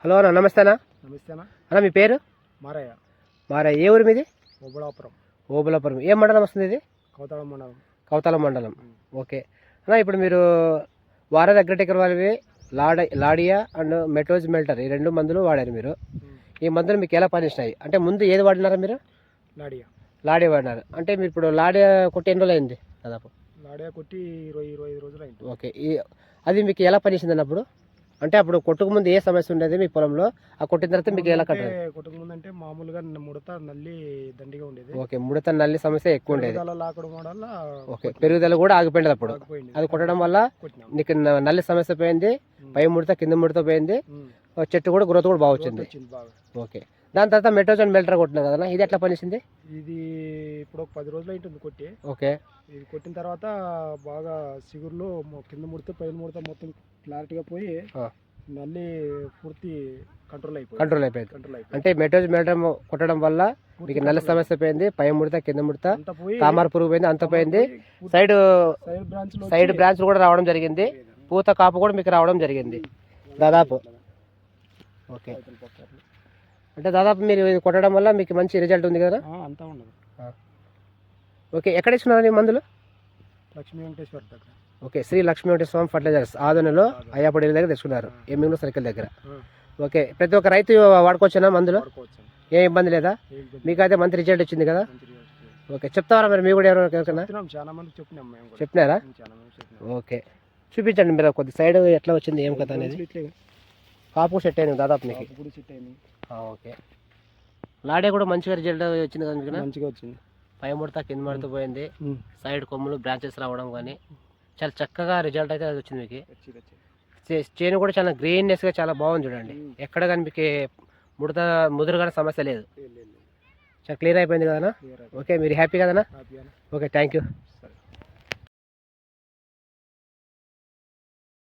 Hello అన్న, నమస్తే అన్న. నమస్తే అన్న. అన్న మీ పేరు? మారయ్య. మారయ్య. ఏ ఊరు మీది? ఓబుళాపురం. ఓబుళాపురం. ఏ మండలం వస్తుంది ఇది? కౌతాళం మండలం. కౌతాళం మండలం. ఓకే అన్న, ఇప్పుడు మీరు వారధి అగ్రిటెక్ వాళ్ళవి లాడియా అండ్ మెటోజ్ మెల్టర్ ఈ రెండు మందులు వాడారు మీరు. ఈ మందులు మీకు ఎలా పనిచేసినాయి? అంటే ముందు ఏది వాడినారా మీరు? లాడియా వాడినారు. అంటే మీరు ఇప్పుడు లాడియా కొట్టి ఎన్ని రోజులు అయింది? దాదాపు లాడియా కొట్టి 25 రోజులు అయింది. ఓకే. అది మీకు ఎలా పనిచేసింది అన్నప్పుడు? అంటే అప్పుడు కొట్టుకు ముందు ఏ సమస్య ఉండేది మీ పొలంలో? ఆ కొట్టిన తర్వాత మీకు ఎలా కట్టారు? కొట్టుకు ముందు అంటే మామూలుగా ముడత నల్లి దండిగా ఉండేది. ఓకే, ముడత నల్లి సమస్య ఎక్కువ ఉండేది. ఓకే, ఓకే, పెరుగుదల కూడా ఆగిపోయింది అప్పుడు. అది కొట్టడం వల్ల నీకు నల్లి సమస్య పోయింది, పై ముడత కింద ముడత పోయింది, చెట్టు కూడా గ్రోత్ కూడా బాగా వచ్చింది. ఓకే, దాని తర్వాత మెట్రోజన్ మెల్టర్ కొట్టినారు కదా, ఇది ఎట్లా పనిచేసింది? ఇది ఇప్పుడు 10 రోజులు అవుతుంది కొట్టి. ఓకే, ఇది కొట్టిన తర్వాత బాగా సిగురులో కింద ముడత పైన ముడత మొత్తం క్లారిటీగా పోయి నల్లి పూర్తి కంట్రోల్ అయిపోయింది. అంటే మెట్రోజ్ మెల్టర్ కొట్టడం వల్ల మీకు నల్లి సమస్య పోయింది, పై ముడత కింద ముడత, తామర పురుగు పోయింది, అంత పోయింది. సైడ్ బ్రాంచ్ కూడా రావడం జరిగింది, పూత కాపు కూడా మీకు రావడం జరిగింది దాదాపు. ఓకే, అంటే దాదాపు మీరు ఇది కొట్టడం వల్ల మీకు మంచి రిజల్ట్ ఉంది కదా? అంతా ఉండదు. ఓకే, ఎక్కడ ఇస్తున్నారు ఈ మందులు? లక్ష్మీ వెంకటేశ్వర దగ్గర. ఓకే, శ్రీ లక్ష్మీ వెంకటేశ్వర స్వామి ఫర్టిలైజర్స్ ఆదోనిలో అయ్యాపడి దగ్గర తెచ్చుకున్నారు, ఎమ్మింగ్లూరు సర్కిల్ దగ్గర. ఓకే, ప్రతి ఒక్క రైతు వాడుకోవచ్చునా మందులు? ఏ ఇబ్బంది లేదా? మీకు అయితే మంచి రిజల్ట్ వచ్చింది కదా? ఓకే, చెప్తారా మరి మీ కూడా ఎవరైనా చెప్పినారా? ఓకే, చూపించండి మీరు కొద్ది సైడ్ ఎట్లా వచ్చింది ఏం కథ అనేది. కాపు సెట్ అయింది దాదాపు మీకు. ఓకే, లాడే కూడా మంచిగా రిజల్ట్ వచ్చింది కదా మీకు? మంచిగా వచ్చింది. పై ముడత కింద ముడత పోయింది, సైడ్ కొమ్ములు బ్రాంచెస్ రావడం కానీ చాలా చక్కగా రిజల్ట్ అయితే వచ్చింది మీకు. చేను కూడా చాలా గ్రీన్నెస్గా చాలా బాగుంది చూడండి, ఎక్కడ కానీ మీకు ముదురు కానీ సమస్య లేదు. చాలా క్లియర్ అయిపోయింది కదనా? ఓకే, మీరు హ్యాపీ కదనా? Okay, thank you.